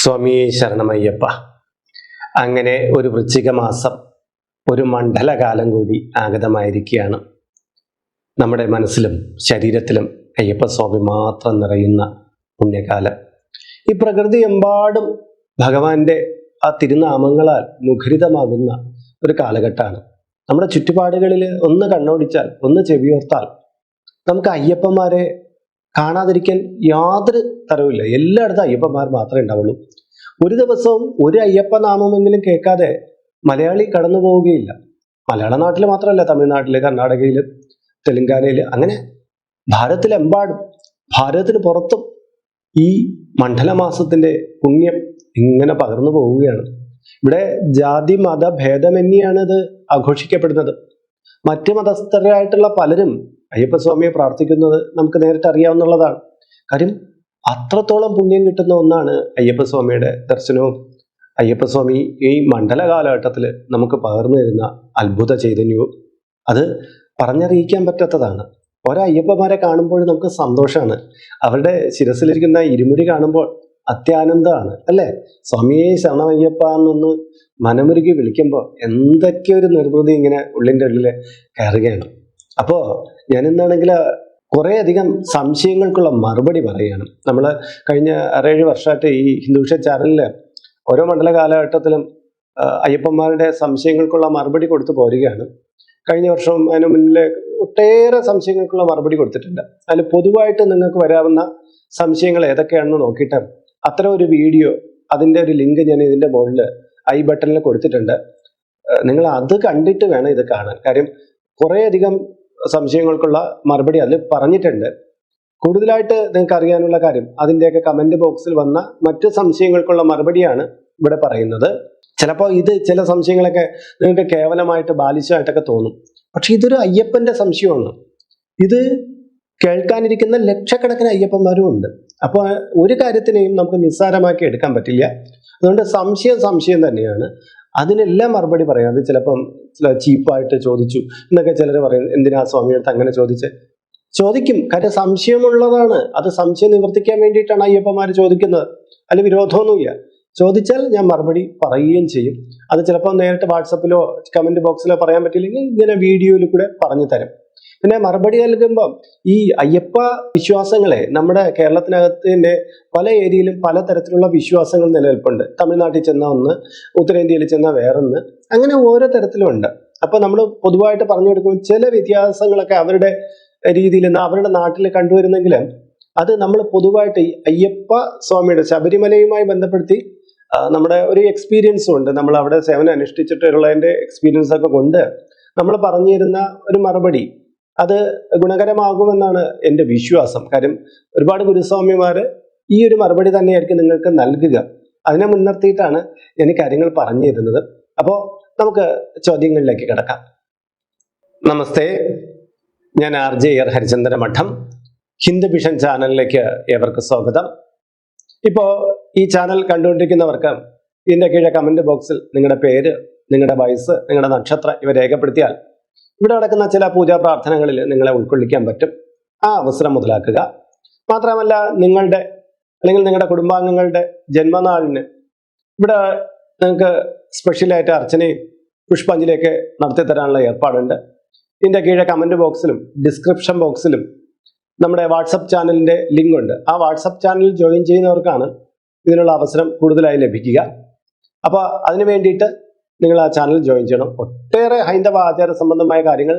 സ്വാമിയെ ശരണമയ്യപ്പ. അങ്ങനെ ഒരു വൃശ്ചിക മാസം, ഒരു മണ്ഡലകാലം കൂടി ആഗതമായിരിക്കുകയാണ്. നമ്മുടെ മനസ്സിലും ശരീരത്തിലും അയ്യപ്പ സ്വാമി മാത്രം നിറയുന്ന പുണ്യകാലം. ഈ പ്രകൃതി എമ്പാടും ഭഗവാന്റെ ആ തിരുനാമങ്ങളാൽ മുഖരിതമാകുന്ന ഒരു കാലഘട്ടമാണ്. നമ്മുടെ ചുറ്റുപാടുകളിൽ ഒന്ന് കണ്ണോടിച്ചാൽ, ഒന്ന് ചെവിയോർത്താൽ നമുക്ക് അയ്യപ്പന്മാരെ കാണാതിരിക്കാൻ യാതൊരു തരവുമില്ല. എല്ലായിടത്തും അയ്യപ്പന്മാർ മാത്രമേ ഉണ്ടാവുള്ളൂ. ഒരു ദിവസവും ഒരു അയ്യപ്പ നാമമെങ്കിലും കേൾക്കാതെ മലയാളി കടന്നു പോവുകയില്ല. മലയാള നാട്ടിൽ മാത്രമല്ല, തമിഴ്നാട്ടിൽ, കർണാടകയിൽ, തെലുങ്കാനയിൽ, അങ്ങനെ ഭാരതത്തിലെമ്പാടും, ഭാരതത്തിന് പുറത്തും ഈ മണ്ഡലമാസത്തിന്റെ പുണ്യം ഇങ്ങനെ പകർന്നു പോവുകയാണ്. ഇവിടെ ജാതി മത ഭേദമന്യാണ് ഇത് ആഘോഷിക്കപ്പെടുന്നത്. മറ്റ് മതസ്ഥരായിട്ടുള്ള പലരും അയ്യപ്പസ്വാമിയെ പ്രാർത്ഥിക്കുന്നത് നമുക്ക് നേരിട്ട് അറിയാവുന്നതാണ്. കാര്യം അത്രത്തോളം പുണ്യം കിട്ടുന്ന ഒന്നാണ് അയ്യപ്പസ്വാമിയുടെ ദർശനവും. അയ്യപ്പസ്വാമി ഈ മണ്ഡല കാലഘട്ടത്തിൽ നമുക്ക് പകർന്നു തരുന്ന അത്ഭുത ചൈതന്യവും അത് പറഞ്ഞറിയിക്കാൻ പറ്റാത്തതാണ്. ഓരോ അയ്യപ്പന്മാരെ കാണുമ്പോൾ നമുക്ക് സന്തോഷമാണ്. അവരുടെ ശിരസിലിരിക്കുന്ന ഇരുമുടി കാണുമ്പോൾ അത്യാനന്ദമാണ്, അല്ലേ? സ്വാമിയെ ശരണമയ്യപ്പ എന്നൊന്ന് മനമുരുകി വിളിക്കുമ്പോൾ എന്തൊക്കെ ഒരു നിർവൃതി ഇങ്ങനെ ഉള്ളിൻ്റെ ഉള്ളിൽ കയറുകയാണ്. അപ്പോൾ ഞാൻ ഇന്നാണെങ്കിൽ കുറേ അധികം സംശയങ്ങൾക്കുള്ള മറുപടി പറയുകയാണ്. നമ്മൾ കഴിഞ്ഞ 6-7 വർഷമായിട്ട് ഈ ഹിന്ദുവിഷൻ ചാനലിൽ ഓരോ മണ്ഡല കാലഘട്ടത്തിലും അയ്യപ്പന്മാരുടെ സംശയങ്ങൾക്കുള്ള മറുപടി കൊടുത്തു പോരുകയാണ്. കഴിഞ്ഞ വർഷവും അതിന് മുന്നിലെ ഒട്ടേറെ സംശയങ്ങൾക്കുള്ള മറുപടി കൊടുത്തിട്ടുണ്ട്. അതിൽ പൊതുവായിട്ട് നിങ്ങൾക്ക് വരാവുന്ന സംശയങ്ങൾ ഏതൊക്കെയാണെന്ന് നോക്കിയിട്ട് അത്തരം ഒരു വീഡിയോ, അതിൻ്റെ ഒരു ലിങ്ക് ഞാൻ ഇതിൻ്റെ മുകളിൽ ഐ ബട്ടണിൽ കൊടുത്തിട്ടുണ്ട്. നിങ്ങൾ അത് കണ്ടിട്ട് വേണം ഇത് കാണാൻ. കാര്യം കുറേയധികം സംശയങ്ങൾക്കുള്ള മറുപടി അതിൽ പറഞ്ഞിട്ടുണ്ട്. കൂടുതലായിട്ട് നിങ്ങൾക്ക് അറിയാനുള്ള കാര്യം അതിൻ്റെയൊക്കെ കമൻറ്റ് ബോക്സിൽ വന്ന മറ്റ് സംശയങ്ങൾക്കുള്ള മറുപടിയാണ് ഇവിടെ പറയുന്നത്. ചിലപ്പോൾ ഇത് ചില സംശയങ്ങളൊക്കെ നിങ്ങൾക്ക് കേവലമായിട്ട് ബാലിശമായിട്ടൊക്കെ തോന്നും. പക്ഷെ ഇതൊരു അയ്യപ്പൻ്റെ സംശയമാണ്. ഇത് കേൾക്കാനിരിക്കുന്ന ലക്ഷക്കണക്കിന് അയ്യപ്പന്മാരും ഉണ്ട്. അപ്പോൾ ഒരു കാര്യത്തിനെയും നമുക്ക് നിസ്സാരമാക്കി എടുക്കാൻ പറ്റില്ല. അതുകൊണ്ട് സംശയം തന്നെയാണ്. അതിനെല്ലാം മറുപടി പറയാം. അത് ചിലപ്പം ചീപ്പായിട്ട് ചോദിച്ചു എന്നൊക്കെ ചിലർ പറയും. എന്തിനാ സ്വാമിയെടുത്ത് അങ്ങനെ ചോദിക്കും. കാര്യം സംശയമുള്ളതാണ്. അത് സംശയം നിവർത്തിക്കാൻ വേണ്ടിയിട്ടാണ് അയ്യപ്പന്മാർ ചോദിക്കുന്നത്. അതിൽ വിരോധമൊന്നുമില്ല. ചോദിച്ചാൽ ഞാൻ മറുപടി പറയുകയും ചെയ്യും. അത് ചിലപ്പോൾ നേരിട്ട് വാട്സപ്പിലോ കമന്റ് ബോക്സിലോ പറയാൻ പറ്റില്ലെങ്കിൽ ഇങ്ങനെ വീഡിയോയിൽ കൂടെ പറഞ്ഞു തരും. പിന്നെ മറുപടി നൽകുമ്പോൾ ഈ അയ്യപ്പ വിശ്വാസങ്ങളെ നമ്മുടെ കേരളത്തിനകത്തിന്റെ പല ഏരിയയിലും പല തരത്തിലുള്ള വിശ്വാസങ്ങൾ നിലനിൽപ്പുണ്ട്. തമിഴ്നാട്ടിൽ ചെന്ന ഒന്ന്, ഉത്തരേന്ത്യയിൽ ചെന്ന വേറൊന്ന്, അങ്ങനെ ഓരോ തരത്തിലും ഉണ്ട്. അപ്പൊ നമ്മൾ പൊതുവായിട്ട് പറഞ്ഞു കൊടുക്കുമ്പോൾ ചില വ്യത്യാസങ്ങളൊക്കെ അവരുടെ രീതിയിൽ അവരുടെ നാട്ടിൽ കണ്ടുവരുന്നെങ്കിലും അത് നമ്മൾ പൊതുവായിട്ട് ഈ അയ്യപ്പ സ്വാമിയുടെ ശബരിമലയുമായി ബന്ധപ്പെടുത്തി നമ്മുടെ ഒരു എക്സ്പീരിയൻസും ഉണ്ട്. നമ്മൾ അവിടെ സേവനം അനുഷ്ഠിച്ചിട്ടുള്ളതിന്റെ എക്സ്പീരിയൻസ് ഒക്കെ കൊണ്ട് നമ്മൾ പറഞ്ഞു തരുന്ന ഒരു മറുപടി അത് ഗുണകരമാകുമെന്നാണ് എൻ്റെ വിശ്വാസം. കാര്യം ഒരുപാട് ഗുരുസ്വാമിമാര് ഈ ഒരു മറുപടി തന്നെയായിരിക്കും നിങ്ങൾക്ക് നൽകുക. അതിനെ മുൻനിർത്തിയിട്ടാണ് ഞാൻ കാര്യങ്ങൾ പറഞ്ഞു തരുന്നത്. അപ്പോൾ നമുക്ക് ചോദ്യങ്ങളിലേക്ക് കിടക്കാം. നമസ്തേ, ഞാൻ RJ ഹരിചന്ദ്ര മഠം. ഹിന്ദു വിഷൻ ചാനലിലേക്ക് ഏവർക്കും സ്വാഗതം. ഇപ്പോൾ ഈ ചാനൽ കണ്ടുകൊണ്ടിരിക്കുന്നവർക്ക് ഇതിൻ്റെ കീഴെ കമന്റ് ബോക്സിൽ നിങ്ങളുടെ പേര്, നിങ്ങളുടെ വയസ്സ്, നിങ്ങളുടെ നക്ഷത്രം ഇവ രേഖപ്പെടുത്തിയാൽ ഇവിടെ നടക്കുന്ന ചില പൂജാ പ്രാർത്ഥനകളിൽ നിങ്ങളെ ഉൾക്കൊള്ളിക്കാൻ പറ്റും. ആ അവസരം മുതലാക്കുക. മാത്രമല്ല, നിങ്ങളുടെ അല്ലെങ്കിൽ നിങ്ങളുടെ കുടുംബാംഗങ്ങളുടെ ജന്മനാളിന് ഇവിടെ നിങ്ങൾക്ക് സ്പെഷ്യലായിട്ട് അർച്ചനയും പുഷ്പാഞ്ജലിയൊക്കെ നടത്തി തരാനുള്ള ഏർപ്പാടുണ്ട്. ഇതിൻ്റെ കീഴെ കമന്റ് ബോക്സിലും ഡിസ്ക്രിപ്ഷൻ ബോക്സിലും നമ്മുടെ വാട്സപ്പ് ചാനലിൻ്റെ ലിങ്ക് ഉണ്ട്. ആ വാട്സപ്പ് ചാനലിൽ ജോയിൻ ചെയ്യുന്നവർക്കാണ് ഇതിനുള്ള അവസരം കൂടുതലായി ലഭിക്കുക. അപ്പോൾ അതിനു വേണ്ടിയിട്ട് നിങ്ങൾ ആ ചാനൽ ജോയിൻ ചെയ്യണം. ഒട്ടേറെ ഹൈന്ദവ ആചാര സംബന്ധമായ കാര്യങ്ങൾ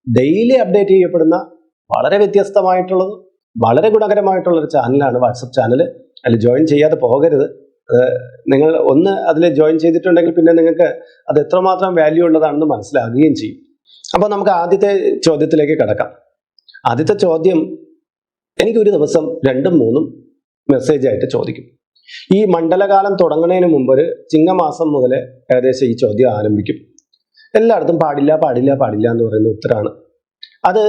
ഡെയിലി അപ്ഡേറ്റ് ചെയ്യപ്പെടുന്ന വളരെ വ്യത്യസ്തമായിട്ടുള്ളതും വളരെ ഗുണകരമായിട്ടുള്ള ഒരു ചാനലാണ് വാട്സപ്പ് ചാനൽ. അതിൽ ജോയിൻ ചെയ്യാതെ പോകരുത്. നിങ്ങൾ ഒന്ന് അതിൽ ജോയിൻ ചെയ്തിട്ടുണ്ടെങ്കിൽ പിന്നെ നിങ്ങൾക്ക് അത് എത്രമാത്രം വാല്യൂ ഉള്ളതാണെന്ന് മനസ്സിലാകുകയും ചെയ്യും. അപ്പോൾ നമുക്ക് ആദ്യത്തെ ചോദ്യത്തിലേക്ക് കിടക്കാം. ആദ്യത്തെ ചോദ്യം എനിക്കൊരു ദിവസം 2-3 മെസ്സേജ് ആയിട്ട് ചോദിക്കും. ഈ മണ്ഡലകാലം തുടങ്ങുന്നതിന് മുമ്പ് ഒരു ചിങ്ങമാസം മുതൽ ഏകദേശം ഈ ചോദ്യം ആരംഭിക്കും. എല്ലായിടത്തും പാടില്ല എന്ന് പറയുന്ന ഉത്തരമാണ്. അത്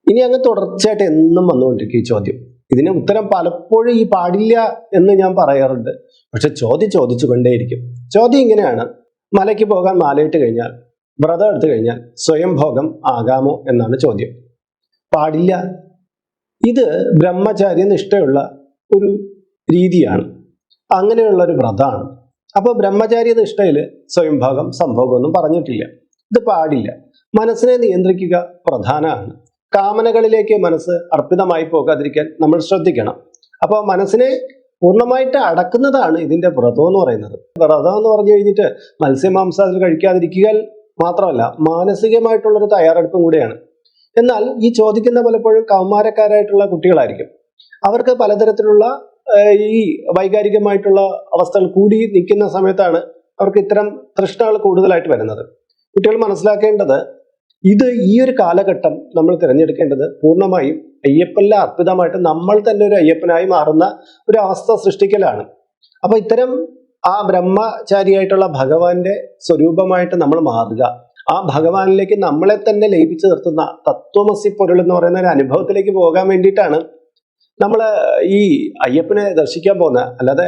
ഇനി അങ്ങ് തുടർച്ചയായിട്ട് എന്നും വന്നുകൊണ്ടിരിക്കും ഈ ചോദ്യം. ഇതിന് ഉത്തരം പലപ്പോഴും ഈ പാടില്ല എന്ന് ഞാൻ പറയാറുണ്ട്. പക്ഷെ ചോദിച്ചു കൊണ്ടേയിരിക്കും. ചോദ്യം ഇങ്ങനെയാണ്: മലയ്ക്ക് പോകാൻ മാലയിട്ട് കഴിഞ്ഞാൽ, വ്രതം എടുത്തു കഴിഞ്ഞാൽ സ്വയം ഭോഗം ആകാമോ എന്നാണ് ചോദ്യം. പാടില്ല. ഇത് ബ്രഹ്മചാര്യ നിഷ്ഠയുള്ള ഒരു രീതിയാണ്. അങ്ങനെയുള്ള ഒരു വ്രതമാണ്. അപ്പോൾ ബ്രഹ്മചാര്യ നിഷ്ഠയിൽ സ്വയംഭോഗം സംഭോഗം ഒന്നും പറഞ്ഞിട്ടില്ല. ഇത് പാടില്ല. മനസ്സിനെ നിയന്ത്രിക്കുക പ്രധാനമാണ്. കാമനകളിലേക്ക് മനസ്സ് അർപ്പിതമായി പോകാതിരിക്കാൻ നമ്മൾ ശ്രദ്ധിക്കണം. അപ്പോൾ മനസ്സിനെ പൂർണ്ണമായിട്ട് അടക്കുന്നതാണ് ഇതിന്റെ വ്രതം എന്ന് പറയുന്നത്. വ്രതം എന്ന് പറഞ്ഞു കഴിഞ്ഞിട്ട് മത്സ്യമാംസാദികൾ കഴിക്കാതിരിക്കുക മാത്രമല്ല, മാനസികമായിട്ടുള്ളൊരു തയ്യാറെടുപ്പും കൂടിയാണ്. എന്നാൽ ഈ ചോദിക്കുന്ന പലപ്പോഴും കൗമാരക്കാരായിട്ടുള്ള കുട്ടികളായിരിക്കും. അവർക്ക് പലതരത്തിലുള്ള ഈ വൈകാരികമായിട്ടുള്ള അവസ്ഥകൾ കൂടി നിൽക്കുന്ന സമയത്താണ് അവർക്ക് ഇത്തരം തൃഷ്ണകൾ കൂടുതലായിട്ട് വരുന്നത്. കുട്ടികൾ മനസ്സിലാക്കേണ്ടത്, ഇത് ഈ ഒരു കാലഘട്ടം നമ്മൾ തിരഞ്ഞെടുക്കേണ്ടത് പൂർണ്ണമായും അയ്യപ്പനിൽ അർപ്പിതമായിട്ട് നമ്മൾ തന്നെ ഒരു അയ്യപ്പനായി മാറുന്ന ഒരു അവസ്ഥ സൃഷ്ടിക്കലാണ്. അപ്പൊ ഇത്തരം ആ ബ്രഹ്മചാരിയായിട്ടുള്ള ഭഗവാന്റെ സ്വരൂപമായിട്ട് നമ്മൾ മാറുക, ആ ഭഗവാനിലേക്ക് നമ്മളെ തന്നെ ലയിപ്പിച്ചു നിർത്തുന്ന തത്വമസി പൊരുൾ എന്ന് പറയുന്ന ഒരു അനുഭവത്തിലേക്ക് പോകാൻ വേണ്ടിയിട്ടാണ് നമ്മൾ ഈ അയ്യപ്പനെ ദർശിക്കാൻ പോകുന്നത്. അല്ലാതെ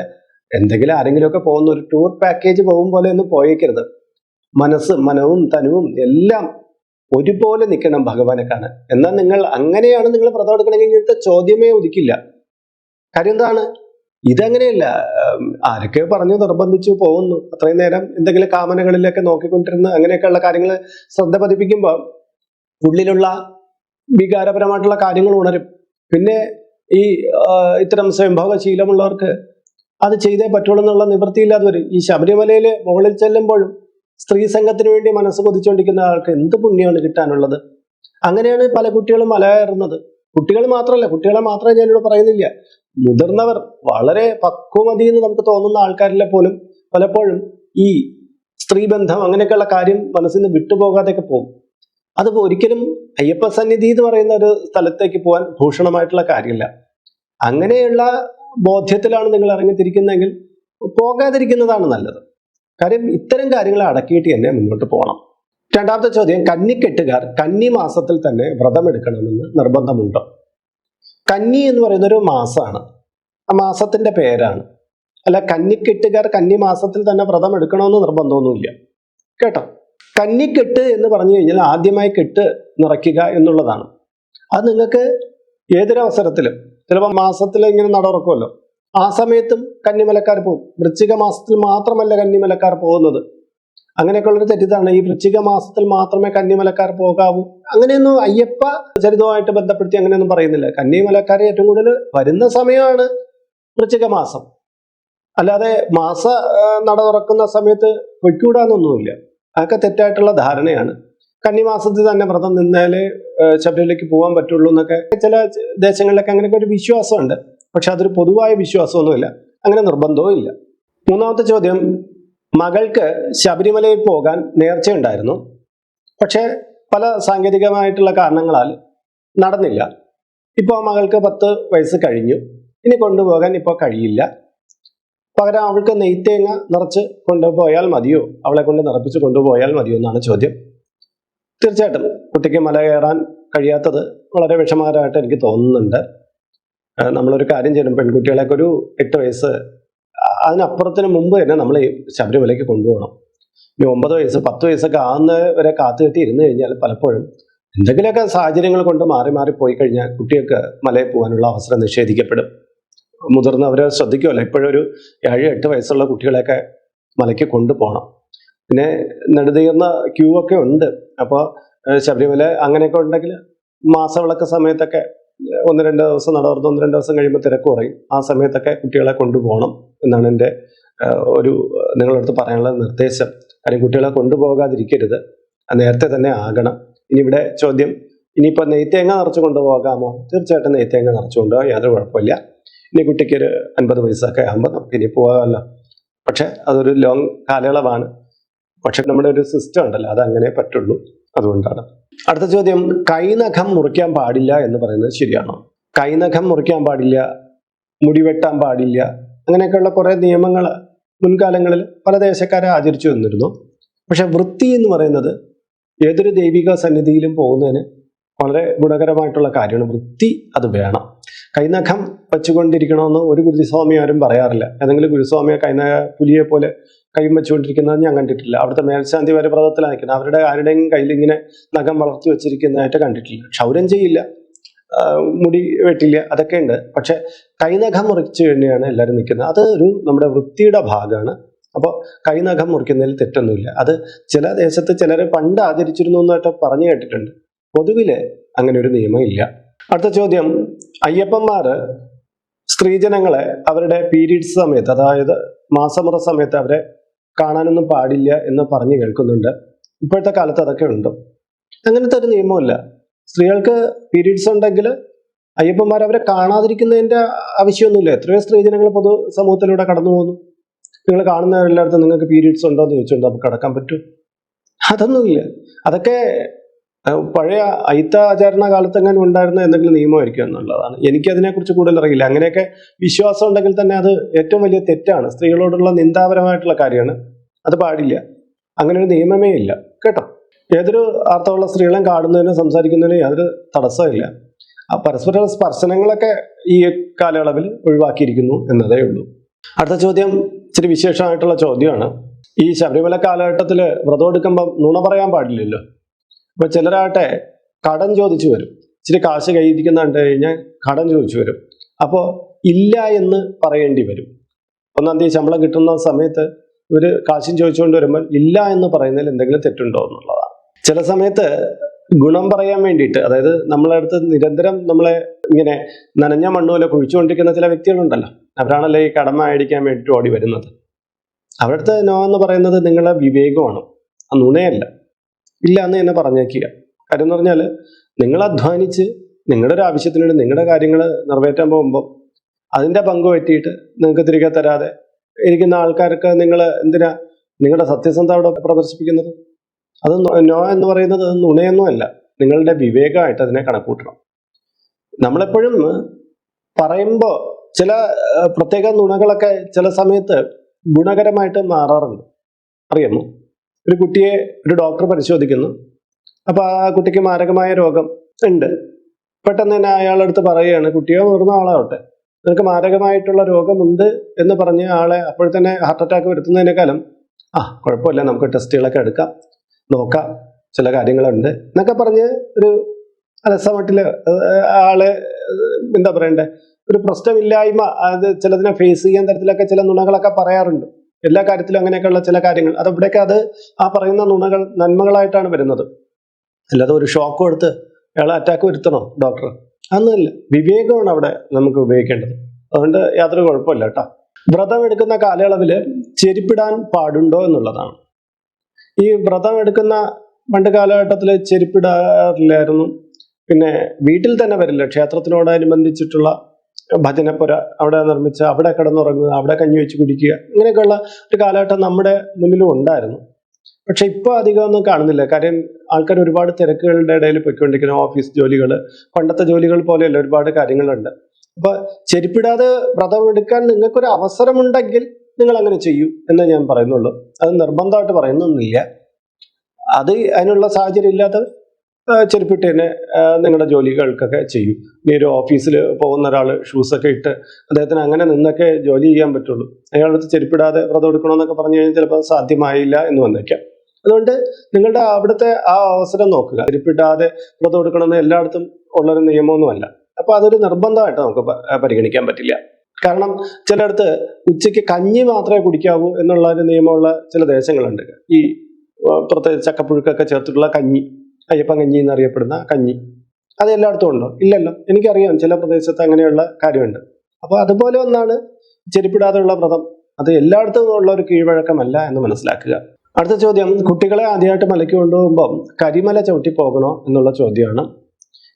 എന്തെങ്കിലും ആരെങ്കിലുമൊക്കെ പോകുന്ന ഒരു ടൂർ പാക്കേജ് പോകും പോലെ ഒന്നും പോയേക്കരുത്. മനവും തനുവും എല്ലാം ഒരുപോലെ നിൽക്കണം ഭഗവാനെ കാണാൻ. എന്നാൽ നിങ്ങൾ അങ്ങനെയാണ് നിങ്ങൾ വ്രതം എടുക്കണമെങ്കിൽ ഇങ്ങനത്തെ ചോദ്യമേ ഉദിക്കില്ല. കാര്യം എന്താണ്? ഇതങ്ങനെയല്ല. ആരൊക്കെ പറഞ്ഞു നിർബന്ധിച്ചു പോകുന്നു. അത്രയും നേരം എന്തെങ്കിലും കാമനകളിലൊക്കെ നോക്കിക്കൊണ്ടിരുന്ന് അങ്ങനെയൊക്കെയുള്ള കാര്യങ്ങൾ ശ്രദ്ധ പതിപ്പിക്കുമ്പോൾ ഉള്ളിലുള്ള വികാരപരമായിട്ടുള്ള കാര്യങ്ങൾ ഉണരും. പിന്നെ ഈ ഇത്തരം സ്വയംഭോഗ ശീലമുള്ളവർക്ക് അത് ചെയ്തേ പറ്റുള്ളൂ എന്നുള്ള നിവൃത്തിയില്ലാതെ വരും. ഈ ശബരിമലയിൽ മുകളിൽ ചെല്ലുമ്പോഴും സ്ത്രീ സംഘത്തിന് വേണ്ടി മനസ്സ് കൊതിച്ചുകൊണ്ടിരിക്കുന്ന ആൾക്ക് എന്ത് പുണ്യമാണ് കിട്ടാനുള്ളത്? അങ്ങനെയാണ് പല കുട്ടികളും മല കയറുന്നത്. കുട്ടികൾ മാത്രമല്ല, കുട്ടികളെ മാത്രമേ ഞാനിവിടെ പറയുന്നില്ല, മുതിർന്നവർ വളരെ പക്വമതി എന്ന് നമുക്ക് തോന്നുന്ന ആൾക്കാരിലെ പോലും പലപ്പോഴും ഈ സ്ത്രീബന്ധം അങ്ങനെയൊക്കെയുള്ള കാര്യം മനസ്സിൽ നിന്ന് വിട്ടുപോകാതെയൊക്കെ പോകും. അത് ഒരിക്കലും അയ്യപ്പ സന്നിധി എന്ന് പറയുന്ന ഒരു സ്ഥലത്തേക്ക് പോകാൻ ഭൂഷണമായിട്ടുള്ള കാര്യമില്ല. അങ്ങനെയുള്ള ബോധ്യത്തിലാണ് നിങ്ങൾ ഇറങ്ങിത്തിരിക്കുന്നതെങ്കിൽ പോകാതിരിക്കുന്നതാണ് നല്ലത്. കാര്യം ഇത്തരം കാര്യങ്ങൾ അടക്കിയിട്ട് തന്നെ മുന്നോട്ട് പോകണം. രണ്ടാമത്തെ ചോദ്യം, കന്നിക്കെട്ടുകാർ കന്നി മാസത്തിൽ തന്നെ വ്രതം എടുക്കണമെന്ന് നിർബന്ധമുണ്ടോ? കന്നി എന്ന് പറയുന്ന ഒരു മാസമാണ്, ആ മാസത്തിന്റെ പേരാണ്. അല്ല, കന്നിക്കെട്ടുകാർ കന്നി മാസത്തിൽ തന്നെ വ്രതം എടുക്കണമെന്ന് നിർബന്ധമൊന്നുമില്ല കേട്ടോ. കന്നിക്കെട്ട് എന്ന് പറഞ്ഞു കഴിഞ്ഞാൽ ആദ്യമായി കെട്ട് നിറയ്ക്കുക എന്നുള്ളതാണ്. അത് നിങ്ങൾക്ക് ഏതൊരവസരത്തിലും, ചിലപ്പോൾ മാസത്തിൽ ഇങ്ങനെ നട തുറക്കുമല്ലോ, ആ സമയത്തും കന്നിമലക്കാർ പോകും. വൃശ്ചിക മാസത്തിൽ മാത്രമല്ല കന്നിമലക്കാർ പോകുന്നത്. അങ്ങനെയൊക്കെയുള്ളൊരു തെറ്റിദ്ധാരണ, ഈ വൃശ്ചിക മാസത്തിൽ മാത്രമേ കന്നിമലക്കാർ പോകാവൂ, അങ്ങനെയൊന്നും അയ്യപ്പ ചരിതവുമായിട്ട് ബന്ധപ്പെടുത്തി അങ്ങനെയൊന്നും പറയുന്നില്ല. കന്നിമലക്കാർ ഏറ്റവും കൂടുതൽ വരുന്ന സമയമാണ് വൃശ്ചിക മാസം. അല്ലാതെ നട തുറക്കുന്ന സമയത്ത് പൊയ്ക്കൂടാന്നൊന്നുമില്ല. അതൊക്കെ തെറ്റായിട്ടുള്ള ധാരണയാണ്. കന്നിമാസത്തിൽ തന്നെ വ്രതം നിന്നാലേ ശബരിമലയ്ക്ക് പോകാൻ പറ്റുള്ളൂ എന്നൊക്കെ ചില ദേശങ്ങളിലൊക്കെ അങ്ങനെയൊക്കെ ഒരു വിശ്വാസമുണ്ട്. പക്ഷെ അതൊരു പൊതുവായ വിശ്വാസമൊന്നുമില്ല, അങ്ങനെ നിർബന്ധവും ഇല്ല. മൂന്നാമത്തെ ചോദ്യം, മകൾക്ക് ശബരിമലയിൽ പോകാൻ നേർച്ചയുണ്ടായിരുന്നു, പക്ഷെ പല സാങ്കേതികമായിട്ടുള്ള കാരണങ്ങളാൽ നടന്നില്ല. ഇപ്പോൾ മകൾക്ക് 10 വയസ്സ് കഴിഞ്ഞു, ഇനി കൊണ്ടുപോകാൻ ഇപ്പോൾ കഴിയില്ല. പകരം അവൾക്ക് നെയ്ത്തേങ്ങ നിറച്ച് കൊണ്ടുപോയാൽ മതിയോ, അവളെ കൊണ്ട് നിറപ്പിച്ച് കൊണ്ടുപോയാൽ മതിയോ എന്നാണ് ചോദ്യം. തീർച്ചയായിട്ടും കുട്ടിക്ക് മല കയറാൻ കഴിയാത്തത് വളരെ വിഷമകരമായിട്ട് എനിക്ക് തോന്നുന്നുണ്ട്. നമ്മളൊരു കാര്യം ചെയ്യണം, പെൺകുട്ടികളെയൊക്കെ ഒരു 8 വയസ്സ് അതിനപ്പുറത്തിന് മുമ്പ് തന്നെ നമ്മൾ ശബരിമലയ്ക്ക് കൊണ്ടുപോകണം. ഇനി 9 വയസ്സ് 10 വയസ്സൊക്കെ ആകുന്നവരെ കാത്തുകെട്ടി ഇരുന്ന് കഴിഞ്ഞാൽ പലപ്പോഴും എന്തെങ്കിലുമൊക്കെ സാഹചര്യങ്ങൾ കൊണ്ട് മാറി പോയി കഴിഞ്ഞാൽ കുട്ടികൾക്ക് മലയിൽ പോകാനുള്ള അവസരം നിഷേധിക്കപ്പെടും. മുതിർന്നവരെ ശ്രദ്ധിക്കുമല്ലോ, ഇപ്പോഴൊരു 7-8 വയസ്സുള്ള കുട്ടികളെയൊക്കെ മലയ്ക്ക് കൊണ്ടുപോകണം. പിന്നെ നെടുതീർന്ന ക്യൂ ഒക്കെ ഉണ്ട്. അപ്പോൾ ശബരിമല അങ്ങനെയൊക്കെ ഉണ്ടെങ്കിൽ മാസവിളക്ക് സമയത്തൊക്കെ 1-2 ദിവസം നടവർന്ന് 1-2 ദിവസം കഴിയുമ്പോൾ തിരക്ക് കുറയും. ആ സമയത്തൊക്കെ കുട്ടികളെ കൊണ്ടുപോകണം എന്നാണ് എൻ്റെ ഒരു നിങ്ങളടുത്ത് പറയാനുള്ള നിർദ്ദേശം. കാര്യം കുട്ടികളെ കൊണ്ടുപോകാതിരിക്കരുത്, നേരത്തെ തന്നെ ആകണം. ഇനി ഇവിടെ ചോദ്യം, ഇനിയിപ്പോൾ നെയ്ത്തേങ്ങ നിറച്ച് കൊണ്ടുപോകാമോ? തീർച്ചയായിട്ടും നെയ്ത്തേങ്ങ നിറച്ചു കൊണ്ടുപോകാം, യാതൊരു കുഴപ്പമില്ല. ഇനി കുട്ടിക്ക് ഒരു 50 വയസ്സൊക്കെ ആകുമ്പോൾ നമുക്ക് ഇനി പോകാമല്ലോ. പക്ഷെ അതൊരു ലോങ് കാലയളവാണ്. പക്ഷെ നമ്മുടെ ഒരു സിസ്റ്റം ഉണ്ടല്ലോ, അത് അങ്ങനെ പറ്റുള്ളൂ, അതുകൊണ്ടാണ്. അടുത്ത ചോദ്യം, കൈനഖം മുറിക്കാൻ പാടില്ല എന്ന് പറയുന്നത് ശരിയാണോ? കൈനഖം മുറിക്കാൻ പാടില്ല, മുടി വെട്ടാൻ പാടില്ല, അങ്ങനെയൊക്കെയുള്ള കുറേ നിയമങ്ങൾ മുൻകാലങ്ങളിൽ പല ദേശക്കാരെ ആചരിച്ചു വന്നിരുന്നു. പക്ഷെ വൃത്തി എന്ന് പറയുന്നത് ഏതൊരു ദൈവിക സന്നിധിയിലും പോകുന്നതിന് വളരെ ഗുണകരമായിട്ടുള്ള കാര്യമാണ്. വൃത്തി അത് വേണം. കൈനഖം വെച്ചുകൊണ്ടിരിക്കണമെന്ന് ഒരു ഗുരുസ്വാമി ആരും പറയാറില്ല. ഏതെങ്കിലും ഗുരുസ്വാമിയെ പുലിയെ പോലെ കൈയും വെച്ചുകൊണ്ടിരിക്കുന്നത് ഞാൻ കണ്ടിട്ടില്ല. അവിടുത്തെ മേൽശാന്തി വരെ വ്രതത്തിലാണ് നിൽക്കുന്നത്, അവരുടെ ആരുടെയും കയ്യിൽ ഇങ്ങനെ നഖം വളർത്തി വെച്ചിരിക്കുന്നതായിട്ട് കണ്ടിട്ടില്ല. ക്ഷൗരം ചെയ്യില്ല, മുടി വെട്ടില്ല, അതൊക്കെ ഉണ്ട്. പക്ഷെ കൈനഖം മുറിച്ച് തന്നെയാണ് എല്ലാവരും നിൽക്കുന്നത്. അത് ഒരു നമ്മുടെ വൃത്തിയുടെ ഭാഗമാണ്. അപ്പോൾ കൈനഖം മുറിക്കുന്നതിൽ തെറ്റൊന്നുമില്ല. അത് ചില ദേശത്ത് ചിലർ പണ്ട് ആചരിച്ചിരുന്നു എന്നായിട്ട് പറഞ്ഞു കേട്ടിട്ടുണ്ട്. പൊതുവിൽ അങ്ങനെ ഒരു നിയമം ഇല്ല. അടുത്ത ചോദ്യം, അയ്യപ്പന്മാര് സ്ത്രീജനങ്ങളെ അവരുടെ പീരീഡ്സ് സമയത്ത്, അതായത് മാസമുറ സമയത്ത് അവരെ കാണാനൊന്നും പാടില്ല എന്ന് പറഞ്ഞു കേൾക്കുന്നുണ്ട്. ഇപ്പോഴത്തെ കാലത്ത് അതൊക്കെ ഉണ്ടോ? അങ്ങനത്തെ ഒരു നിയമമല്ല. സ്ത്രീകൾക്ക് പീരീഡ്സ് ഉണ്ടെങ്കിൽ അയ്യപ്പന്മാർ അവരെ കാണാതിരിക്കുന്നതിൻ്റെ ആവശ്യമൊന്നുമില്ല. എത്രയോ സ്ത്രീജനങ്ങൾ പൊതു സമൂഹത്തിലൂടെ കടന്നു പോകുന്നു. നിങ്ങൾ കാണുന്ന എല്ലായിടത്തും നിങ്ങൾക്ക് പീരീഡ്സ് ഉണ്ടോ എന്ന് ചോദിച്ചുകൊണ്ട് നമുക്ക് കടക്കാൻ പറ്റും? അതൊന്നുമില്ല. അതൊക്കെ പഴയ അയിത്ത ആചാരണ കാലത്ത് എങ്ങനെ ഉണ്ടായിരുന്ന എന്തെങ്കിലും നിയമമായിരിക്കും എന്നുള്ളതാണ്. എനിക്കതിനെക്കുറിച്ച് കൂടുതൽ അറിയില്ല. അങ്ങനെയൊക്കെ വിശ്വാസം ഉണ്ടെങ്കിൽ തന്നെ അത് ഏറ്റവും വലിയ തെറ്റാണ്. സ്ത്രീകളോടുള്ള നിന്ദാപരമായിട്ടുള്ള കാര്യമാണ്. അത് പാടില്ല. അങ്ങനെ ഒരു നിയമമേ ഇല്ല കേട്ടോ. ഏതൊരു അർത്ഥമുള്ള സ്ത്രീകളെയും കാണുന്നതിനും സംസാരിക്കുന്നതിനും യാതൊരു തടസ്സമില്ല. ആ പരസ്പര സ്പർശനങ്ങളൊക്കെ ഈ കാലയളവിൽ ഒഴിവാക്കിയിരിക്കുന്നു എന്നതേ ഉള്ളൂ. അടുത്ത ചോദ്യം ഇച്ചിരി വിശേഷമായിട്ടുള്ള ചോദ്യമാണ്. ഈ ശബരിമല കാലഘട്ടത്തിൽ വ്രതം എടുക്കുമ്പം നുണ പറയാൻ പാടില്ലല്ലോ. അപ്പൊ ചിലരാട്ടെ കടം ചോദിച്ചു വരും. ഇച്ചിരി കാശ് കയ്യിരിക്കുന്ന കണ്ടു കഴിഞ്ഞാൽ കടം ചോദിച്ചു വരും. അപ്പോൾ ഇല്ല എന്ന് പറയേണ്ടി വരും. 1-ാം തീയതി ശമ്പളം കിട്ടുന്ന സമയത്ത് ഇവർ കാശും ചോദിച്ചുകൊണ്ട് വരുമ്പോൾ ഇല്ല എന്ന് പറയുന്നതിൽ എന്തെങ്കിലും തെറ്റുണ്ടോ എന്നുള്ളതാണ്. ചില സമയത്ത് ഗുണം പറയാൻ വേണ്ടിയിട്ട്, അതായത് നമ്മളെ അടുത്ത് നിരന്തരം നമ്മളെ ഇങ്ങനെ നനഞ്ഞ മണ്ണുപോലെ കുഴിച്ചുകൊണ്ടിരിക്കുന്ന ചില വ്യക്തികളുണ്ടല്ലോ, അവരാണല്ലോ ഈ കടമ അടിക്കാൻ വേണ്ടിയിട്ട് ഓടി വരുന്നത്. അവരുടെ നോ എന്ന് പറയുന്നത് നിങ്ങളുടെ വിവേകമാണ്, ആ നുണയല്ല. ഇല്ല എന്ന് തന്നെ പറഞ്ഞേക്കുക. കാര്യം എന്ന് പറഞ്ഞാൽ നിങ്ങൾ അധ്വാനിച്ച് നിങ്ങളുടെ ഒരു ആവശ്യത്തിന് വേണ്ടി നിങ്ങളുടെ കാര്യങ്ങൾ നിറവേറ്റാൻ പോകുമ്പോൾ അതിൻ്റെ പങ്ക് പറ്റിയിട്ട് നിങ്ങൾക്ക് തിരികെ തരാതെ ഇരിക്കുന്ന ആൾക്കാർക്ക് നിങ്ങൾ എന്തിനാ നിങ്ങളുടെ സത്യസന്ധത അവിടെ പ്രദർശിപ്പിക്കുന്നത്? അത് നോ എന്ന് പറയുന്നത് നുണയൊന്നും അല്ല. നിങ്ങളുടെ വിവേകമായിട്ട് അതിനെ കണക്കൂട്ടണം. നമ്മളെപ്പോഴും പറയുമ്പോൾ ചില പ്രത്യേക നുണകളൊക്കെ ചില സമയത്ത് ഗുണകരമായിട്ട് മാറാറുണ്ട്. അറിയാമോ? ഒരു കുട്ടിയെ ഒരു ഡോക്ടർ പരിശോധിക്കുന്നു. അപ്പോൾ ആ കുട്ടിക്ക് മാരകമായ രോഗം ഉണ്ട്. പെട്ടെന്ന് തന്നെ അയാളടുത്ത് പറയുകയാണ്, കുട്ടിയോ മുതിർന്ന ആളാവട്ടെ, നിനക്ക് മാരകമായിട്ടുള്ള രോഗമുണ്ട് എന്ന് പറഞ്ഞ് ആളെ അപ്പോൾ തന്നെ ഹാർട്ട് അറ്റാക്ക് വരുത്തുന്നതിനേക്കാളും കുഴപ്പമില്ല, നമുക്ക് ടെസ്റ്റുകളൊക്കെ എടുക്കാം, നോക്കാം, ചില കാര്യങ്ങളുണ്ട് എന്നൊക്കെ പറഞ്ഞ് ഒരു അലസമട്ടില് ആളെ എന്താ പറയണ്ടേ, ഒരു പ്രശ്നമില്ലായ്മ, അത് ചിലതിനെ ഫേസ് ചെയ്യാൻ തരത്തിലൊക്കെ ചില നുണകളൊക്കെ പറയാറുണ്ട്. എല്ലാ കാര്യത്തിലും അങ്ങനെയൊക്കെയുള്ള ചില കാര്യങ്ങൾ അവിടേക്ക് അത് ആ പറയുന്ന നുണകൾ നന്മകളായിട്ടാണ് വരുന്നത്. അല്ലാതെ ഒരു ഷോക്ക് കൊടുത്ത് അയാളെ അറ്റാക്ക് വരുത്തണോ ഡോക്ടർ? അതൊന്നുമില്ല. വിവേകമാണ് അവിടെ നമുക്ക് ഉപയോഗിക്കേണ്ടത്. അതുകൊണ്ട് യാതൊരു കുഴപ്പമില്ല കേട്ടോ. വ്രതം എടുക്കുന്ന കാലയളവിൽ ചെരുപ്പിടാൻ പാടുണ്ടോ എന്നുള്ളതാണ്. ഈ വ്രതം എടുക്കുന്ന പണ്ട് കാലഘട്ടത്തിൽ ചെരുപ്പിടാറില്ലായിരുന്നു. പിന്നെ വീട്ടിൽ തന്നെ വരില്ല, ക്ഷേത്രത്തിനോടനുബന്ധിച്ചിട്ടുള്ള ഭജനപ്പുര അവിടെ നിർമ്മിച്ച അവിടെ കിടന്നുറങ്ങുക, അവിടെ കഞ്ഞി വെച്ച് കുടിക്കുക, ഇങ്ങനെയൊക്കെയുള്ള ഒരു കാലഘട്ടം നമ്മുടെ മുന്നിലും ഉണ്ടായിരുന്നു. പക്ഷെ ഇപ്പോൾ അധികം ഒന്നും കാണുന്നില്ല. കാര്യം ആൾക്കാർ ഒരുപാട് തിരക്കുകളുടെ ഇടയിൽ പോയിക്കൊണ്ടിരിക്കുന്ന ഓഫീസ് ജോലികൾ, പണ്ടത്തെ ജോലികൾ പോലെയല്ല, ഒരുപാട് കാര്യങ്ങളുണ്ട്. അപ്പൊ ചെരുപ്പിടാതെ വ്രതം എടുക്കാൻ നിങ്ങൾക്കൊരു അവസരമുണ്ടെങ്കിൽ നിങ്ങൾ അങ്ങനെ ചെയ്യൂ എന്ന് ഞാൻ പറയുന്നുള്ളൂ. അത് നിർബന്ധമായിട്ട് പറയുന്നൊന്നുമില്ല. അതിനുള്ള സാഹചര്യം ഇല്ലാത്തവർ ചെരുപ്പിട്ട് തന്നെ നിങ്ങളുടെ ജോലികൾക്കൊക്കെ ചെയ്യും. ഈ ഒരു ഓഫീസിൽ പോകുന്ന ഒരാൾ ഷൂസൊക്കെ ഇട്ട് അദ്ദേഹത്തിന് അങ്ങനെ നിന്നൊക്കെ ജോലി ചെയ്യാൻ പറ്റുള്ളൂ. അയാളടുത്ത് ചെരുപ്പിടാതെ വ്രതം എടുക്കണമെന്നൊക്കെ പറഞ്ഞു കഴിഞ്ഞാൽ ചിലപ്പോൾ സാധ്യമായില്ല എന്ന് വന്നേക്കാം. അതുകൊണ്ട് നിങ്ങളുടെ അവിടുത്തെ ആ അവസരം നോക്കുക. ചെരുപ്പിടാതെ വ്രതം എടുക്കണമെന്ന് എല്ലായിടത്തും ഉള്ളൊരു നിയമമൊന്നുമല്ല. അപ്പോൾ അതൊരു നിർബന്ധമായിട്ട് നമുക്ക് പരിഗണിക്കാൻ പറ്റില്ല. കാരണം ചിലയിടത്ത് ഉച്ചയ്ക്ക് കഞ്ഞി മാത്രമേ കുടിക്കാവൂ എന്നുള്ള ഒരു നിയമമുള്ള ചില ദേശങ്ങളുണ്ട്. ഈ പ്രത്യേകിച്ച് ചക്കപ്പുഴുക്കൊക്കെ ചേർത്തിട്ടുള്ള കഞ്ഞി, അയ്യപ്പൻ കഞ്ഞി എന്നറിയപ്പെടുന്ന കഞ്ഞി, അത് എല്ലായിടത്തും ഉണ്ടോ? ഇല്ലല്ലോ. എനിക്കറിയാം ചില പ്രദേശത്ത് അങ്ങനെയുള്ള കാര്യമുണ്ട്. അപ്പോൾ അതുപോലെ ഒന്നാണ് ചെരുപ്പിടാതെയുള്ള വ്രതം. അത് എല്ലായിടത്തും ഉള്ള ഒരു കീഴ്വഴക്കമല്ല എന്ന് മനസ്സിലാക്കുക. അടുത്ത ചോദ്യം, കുട്ടികളെ ആദ്യമായിട്ട് മലയ്ക്ക് കൊണ്ടുപോകുമ്പം കരിമല ചവിട്ടി പോകണോ എന്നുള്ള ചോദ്യമാണ്.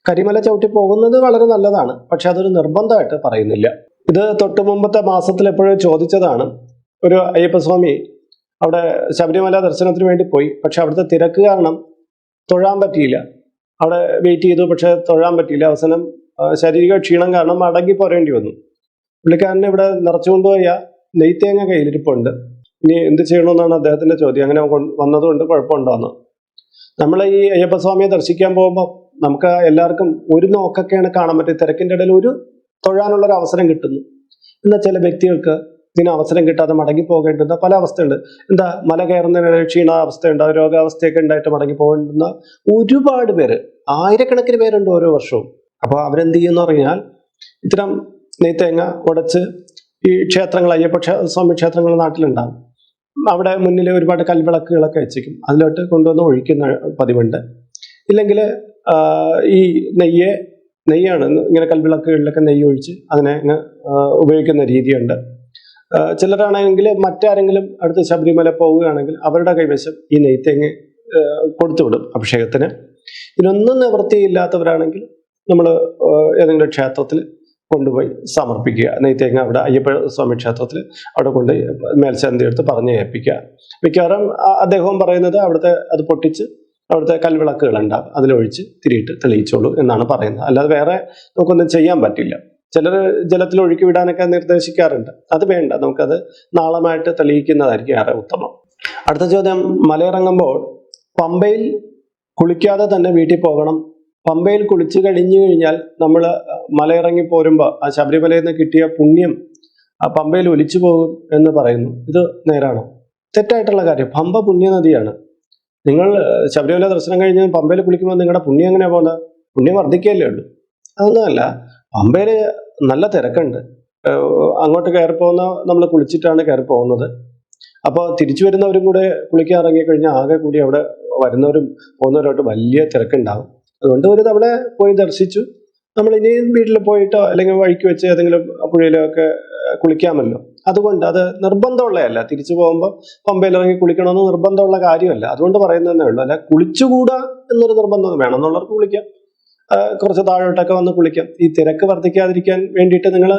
കരിമല ചവിട്ടി പോകുന്നത് വളരെ നല്ലതാണ്, പക്ഷെ അതൊരു നിർബന്ധമായിട്ട് പറയുന്നില്ല. ഇത് തൊട്ട് മുമ്പത്തെ മാസത്തിൽ എപ്പോഴും ചോദിച്ചതാണ്. ഒരു അയ്യപ്പസ്വാമി അവിടെ ശബരിമല ദർശനത്തിന് വേണ്ടി പോയി. പക്ഷെ അവിടുത്തെ തിരക്ക് കാരണം തൊഴാൻ പറ്റിയില്ല. അവിടെ വെയിറ്റ് ചെയ്തു, പക്ഷെ തൊഴാൻ പറ്റിയില്ല. അവസാനം ശാരീരിക ക്ഷീണം കാരണം മടങ്ങി പോരേണ്ടി വന്നു. പുള്ളിക്കാരനെ ഇവിടെ നിറച്ചുകൊണ്ടുപോയ നെയ്ത്തേങ്ങ കയ്യിലിരിപ്പുണ്ട്. ഇനി എന്ത് ചെയ്യണമെന്നാണ് അദ്ദേഹത്തിന്റെ ചോദ്യം. അങ്ങനെ വന്നതുകൊണ്ട് കുഴപ്പമുണ്ടോന്ന്. നമ്മൾ ഈ അയ്യപ്പസ്വാമിയെ ദർശിക്കാൻ പോകുമ്പോൾ നമുക്ക് എല്ലാവർക്കും ഒരു നോക്കൊക്കെയാണ് കാണാൻ പറ്റും. തിരക്കിന്റെ ഇടയിൽ ഒരു തൊഴാനുള്ളൊരു അവസരം കിട്ടുന്നു. എന്നാൽ ചില വ്യക്തികൾക്ക് ഇതിന് അവസരം കിട്ടാതെ മടങ്ങി പോകേണ്ടുന്ന പല അവസ്ഥയുണ്ട്. എന്താ, മല കയറുന്നതിന് ക്ഷീണാവസ്ഥയുണ്ട്, രോഗാവസ്ഥയൊക്കെ ഉണ്ടായിട്ട് മടങ്ങി പോകേണ്ടുന്ന ഒരുപാട് പേര്, ആയിരക്കണക്കിന് പേരുണ്ട് ഓരോ വർഷവും. അപ്പോൾ അവരെന്ത് ചെയ്യുമെന്ന് പറഞ്ഞാൽ ഇത്തരം നെയ്ത്തേങ്ങ ഉടച്ച് ഈ ക്ഷേത്രങ്ങൾ, സ്വാമി ക്ഷേത്രങ്ങൾ നാട്ടിലുണ്ടാകും, അവിടെ മുന്നിൽ ഒരുപാട് കൽവിളക്കുകളൊക്കെ വെച്ചിരിക്കും, അതിലോട്ട് കൊണ്ടുവന്ന് ഒഴിക്കുന്ന പതിവുണ്ട്. ഇല്ലെങ്കിൽ ഈ നെയ്യാണ് ഇങ്ങനെ കൽവിളക്കുകളിലൊക്കെ നെയ്യ് ഒഴിച്ച് അതിനെ ഉപയോഗിക്കുന്ന രീതിയുണ്ട്. ചിലരാണെങ്കിൽ മറ്റാരെങ്കിലും അടുത്ത് ശബരിമല പോവുകയാണെങ്കിൽ അവരുടെ കൈവശം ഈ നെയ്ത്തേങ്ങ കൊടുത്തുവിടും അഭിഷേകത്തിന്. ഇതിനൊന്നും നിവൃത്തിയില്ലാത്തവരാണെങ്കിൽ നമ്മൾ ഏതെങ്കിലും ക്ഷേത്രത്തിൽ കൊണ്ടുപോയി സമർപ്പിക്കുക. നെയ്ത്തേങ്ങ അവിടെ അയ്യപ്പ സ്വാമി ക്ഷേത്രത്തിൽ അവിടെ കൊണ്ടുപോയി മേൽശാന്തി എടുത്ത് പറഞ്ഞ് ഏൽപ്പിക്കുക. മിക്കവാറും അദ്ദേഹവും പറയുന്നത് അവിടുത്തെ അത് പൊട്ടിച്ച് അവിടുത്തെ കൽവിളക്കുകൾ ഉണ്ടാകും, അതിലൊഴിച്ച് തിരിയിട്ട് തെളിയിച്ചോളൂ എന്നാണ് പറയുന്നത്. അല്ലാതെ വേറെ നമുക്കൊന്നും ചെയ്യാൻ പറ്റില്ല. ചിലർ ജലത്തിൽ ഒഴുക്കി വിടാനൊക്കെ നിർദ്ദേശിക്കാറുണ്ട്. അത് വേണ്ട, നമുക്കത് നാളമായിട്ട് തെളിയിക്കുന്നതായിരിക്കും ഏറെ ഉത്തമം. അടുത്ത ചോദ്യം, മലയിറങ്ങുമ്പോൾ പമ്പയിൽ കുളിക്കാതെ തന്നെ വീട്ടിൽ പോകണം. പമ്പയിൽ കുളിച്ചു കഴിഞ്ഞു കഴിഞ്ഞാൽ നമ്മൾ മലയിറങ്ങി പോരുമ്പോൾ ആ ശബരിമലയിൽ നിന്ന് കിട്ടിയ പുണ്യം ആ പമ്പയിൽ ഒലിച്ചു പോകും എന്ന് പറയുന്നു. ഇത് നേരാണോ? തെറ്റായിട്ടുള്ള കാര്യം. പമ്പ പുണ്യനദിയാണ്. നിങ്ങൾ ശബരിമല ദർശനം കഴിഞ്ഞ് പമ്പയിൽ കുളിക്കുമ്പോൾ നിങ്ങളുടെ പുണ്യം എങ്ങനെയാണ് പോകുന്നത്? പുണ്യം വർദ്ധിക്കുകയല്ലേ ഉള്ളൂ. അതൊന്നുമല്ല, പമ്പയിൽ നല്ല തിരക്കുണ്ട്. അങ്ങോട്ട് കയറി പോകുന്ന നമ്മൾ കുളിച്ചിട്ടാണ് കയറി പോകുന്നത്. അപ്പോൾ തിരിച്ചു വരുന്നവരും കൂടെ കുളിക്കാൻ ഇറങ്ങിക്കഴിഞ്ഞാൽ ആകെ കൂടി അവിടെ വരുന്നവരും പോകുന്നവരോട്ട് വലിയ തിരക്കുണ്ടാകും. അതുകൊണ്ട് ഒരു തവണ പോയി ദർശിച്ചു നമ്മൾ ഇനിയും വീട്ടിൽ പോയിട്ടോ അല്ലെങ്കിൽ വഴിക്ക് വെച്ച് ഏതെങ്കിലും പുഴയിലോ ഒക്കെ കുളിക്കാമല്ലോ. അതുകൊണ്ട് അത് നിർബന്ധമുള്ളതല്ല. തിരിച്ചു പോകുമ്പോൾ പമ്പയിൽ ഇറങ്ങി കുളിക്കണമെന്ന് നിർബന്ധമുള്ള കാര്യമല്ല. അതുകൊണ്ട് പറയുന്നതേ ഉള്ളൂ. അല്ല കുളിച്ചുകൂടാ എന്നൊരു നിർബന്ധം വേണം എന്നുള്ളവർക്ക് കുളിക്കാം, കുറച്ച് താഴോട്ടൊക്കെ വന്ന് കുളിക്കാം. ഈ തിരക്ക് വർദ്ധിക്കാതിരിക്കാൻ വേണ്ടിയിട്ട് നിങ്ങൾ